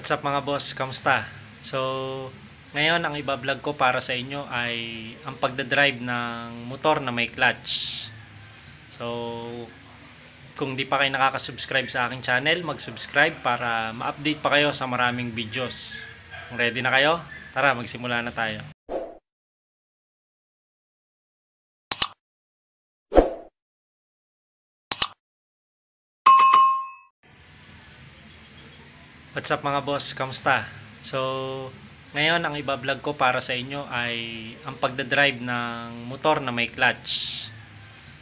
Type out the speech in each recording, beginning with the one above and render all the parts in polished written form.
What's up mga boss? Kamusta? So, ngayon ang ibablog ko para sa inyo ay ang pagdadrive ng motor na may clutch. So, kung di pa kayo nakaka-subscribe sa aking channel, mag-subscribe para ma-update pa kayo sa maraming videos. Ready na kayo? Tara, magsimula na tayo. What's up mga boss? Kamusta? So, ngayon ang ibablog ko para sa inyo ay ang pagdadrive ng motor na may clutch.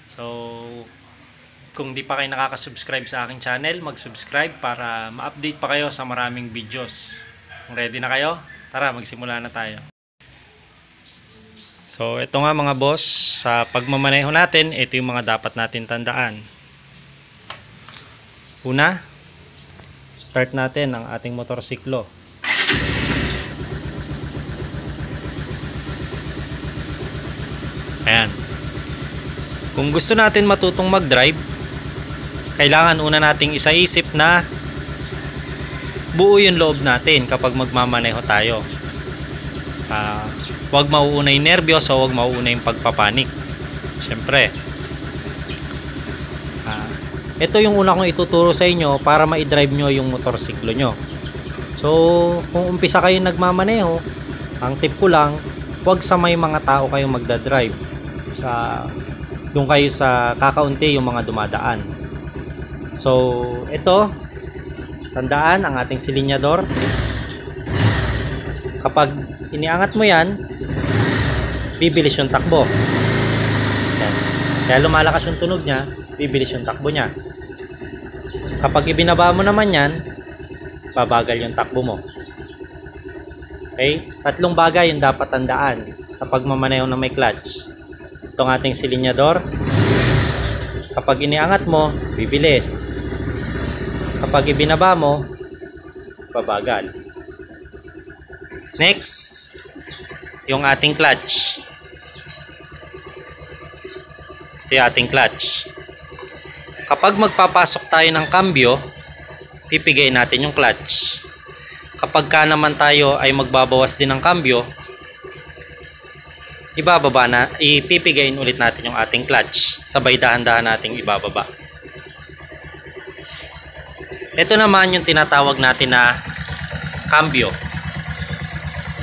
So, kung di pa kayo nakaka-subscribe sa aking channel, mag-subscribe para ma-update pa kayo sa maraming videos. Ready na kayo? Tara, magsimula na tayo. So, ito nga mga boss, sa pagmamaneho natin, ito yung mga dapat natin tandaan. Una, start natin ang ating motorsiklo. Ayan. Kung gusto natin matutong mag-drive, kailangan una nating isaisip na buo yung loob natin kapag magmamaneho tayo. Huwag mauuna yung nervyos o huwag mauuna yung pagpapanik. Siyempre, ito yung una kong ituturo sa inyo para ma-drive nyo yung motorsiklo nyo. So, kung umpisa kayo nagmamaneho, ang tip ko lang, huwag sa may mga tao kayong magdadrive. Doon kayo sa kakaunti yung mga dumadaan. So, ito, tandaan ang ating silinyador. Kapag iniangat mo yan, bibilis yung takbo. Yan. Kaya lumalakas yung tunog niya, bibilis yung takbo niya. Kapag ibinaba mo naman yan, babagal yung takbo mo. Okay? Tatlong bagay yung dapat tandaan sa pagmamaneho na may clutch. Itong ating silinyador. Kapag iniangat mo, bibilis. Kapag ibinaba mo, babagal. Next, yung ating clutch. Ito yung ating clutch. Kapag magpapasok tayo ng kambyo, pipigay natin yung clutch. Kapag ka naman tayo ay magbabawas din ng kambyo, ipipigayin ulit natin yung ating clutch. Sabay dahan-dahan nating ibababa. Ito naman yung tinatawag natin na kambyo.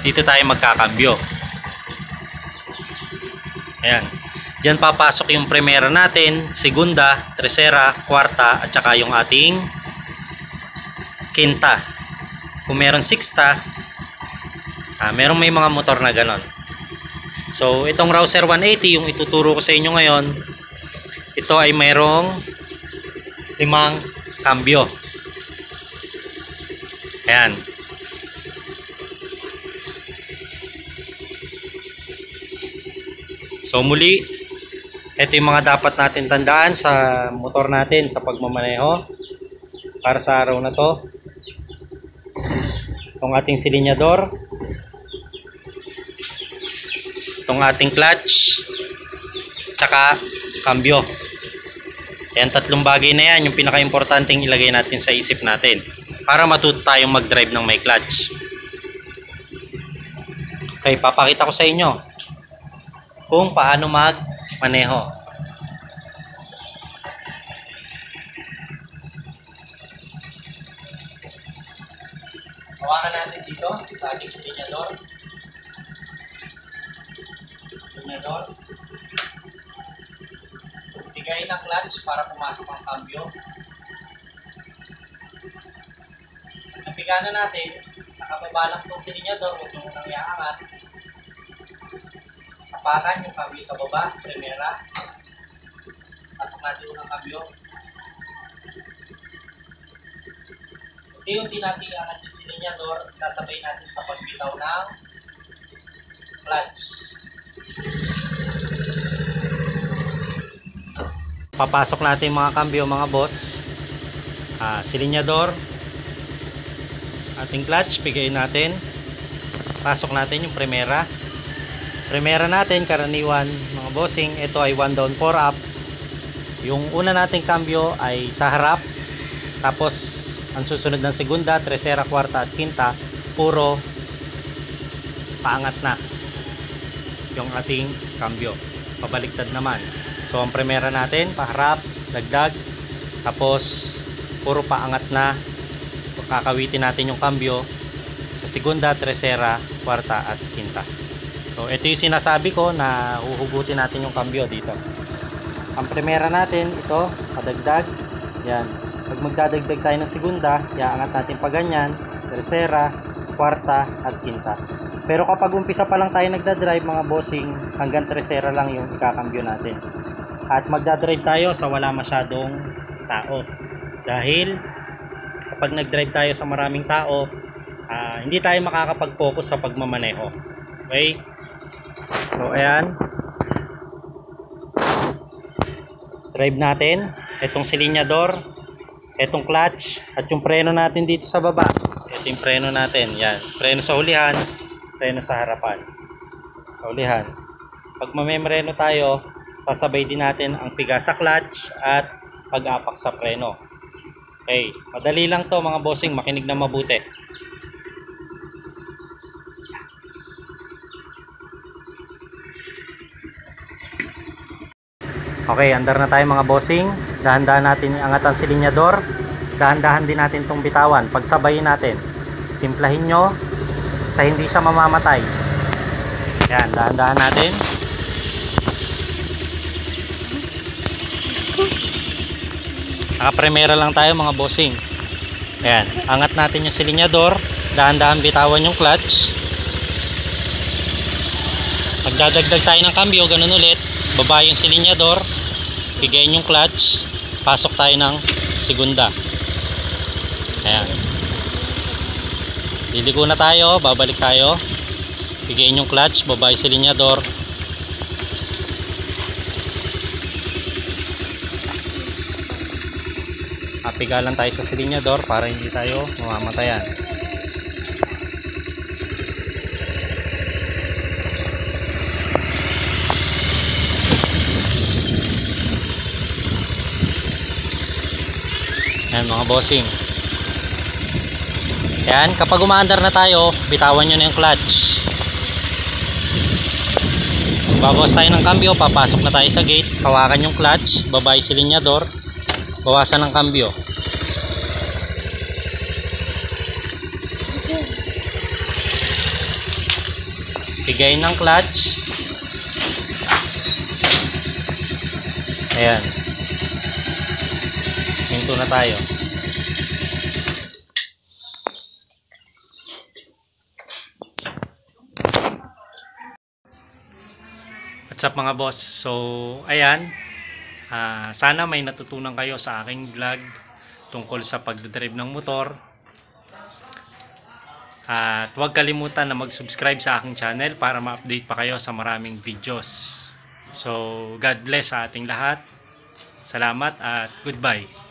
Dito tayo magkakambyo. Ayan. Diyan papasok yung primera natin, segunda, tercera, kwarta, at saka yung ating quinta. Kung meron sixta, may mga motor na ganon. So, itong Rouser 180, yung ituturo ko sa inyo ngayon, ito ay mayroong 5 kambyo. Ayan. So, muli, ito yung mga dapat natin tandaan sa motor natin sa pagmamaneho para sa araw na to. Itong ating silinyador, itong ating clutch, tsaka kambyo. Yan, tatlong bagay na yan yung pinaka-importanting ilagay natin sa isip natin para matuto tayong mag-drive ng may clutch. Okay, papakita ko sa inyo kung paano magmaneho. Hawakan natin dito sa ating silinyador. Bigay ng clutch para pumasok ang kambyo. Napiganan natin, nakababa lang itong silinyador, huwag nyo munang iaangat. Tapakan yung kambyo sa baba, primera. Pasok natin unang kambyo. Unti-unti natin iangat yung silinyador, sasabay natin sa pagbitaw ng clutch. Papasok natin mga kambyo mga boss. Silinyador, ating clutch, pigayin natin. Pasok natin yung primera. Primera natin, karaniwan mga bossing, ito ay 1 down 4 up. Yung una nating kambyo ay sa harap, tapos Ang susunod ng segunda, tercera, kwarta at quinta, puro paangat na yung ating cambio. Pabaliktad naman. So ang primera natin, paharap, dagdag, tapos puro paangat na. Kakawitin natin yung cambio sa segunda, tercera, kwarta at quinta. So ito yung sinasabi ko na huhugutin natin yung cambio dito. Ang primera natin, ito, padagdag. Yan. Pag magdadagdag tayo ng segunda, iaangat natin pa ganyan, tercera, kwarta at quinta. Pero kapag umpisa pa lang tayo nagdadrive mga bossing, hanggang tercera lang yung ikakambyo natin. At magdadrive tayo sa wala masyadong tao. Dahil kapag nagdrive tayo sa maraming tao, hindi tayo makakapag-focus sa pagmamaneho. Okay? So ayan. Drive natin. Itong silinyador, itong clutch, at yung preno natin dito sa baba. Ito yung preno natin. Yan. Preno sa hulihan, preno sa harapan. Sa hulihan. Pag mamemreno tayo, sasabay din natin ang piga sa clutch at pag-apak sa preno. Okay. Madali lang to mga bossing. Makinig na mabuti. Okay, andar na tayo mga bossing. Dahan-dahan natin iangat ang silinyador. Dahan-dahan din natin itong bitawan. Pagsabayin natin. Timplahin nyo sa hindi siya mamamatay. Yan, dahan-dahan natin. Naka-primera lang tayo mga bossing. Ayan, angat natin yung silinyador. Dahan-dahan bitawan yung clutch. Magdadagdag tayo ng cambio, ganun ulit. Baba yung silinyador. Bigayin yung clutch, pasok tayo ng segunda. Ayan. Liliko na tayo, babalik tayo. Bigayin yung clutch, baba yung silinyador. Pigalan tayo sa silinyador para hindi tayo mamamatayan. Ayan mga bossing. Ayan, kapag umaandar na tayo, bitawan nyo na yung clutch. Babawas tayo ng cambio, papasok na tayo sa gate. Hawakan yung clutch, baba yung silinyador, bawasan ng cambio. Pigayin ng clutch. Ayan. Hinto na tayo. What's up mga boss? So, ayan. Sana may natutunan kayo sa aking vlog tungkol sa pagdadrive ng motor. At huwag kalimutan na mag-subscribe sa aking channel para ma-update pa kayo sa maraming videos. So, God bless sa ating lahat. Salamat at goodbye.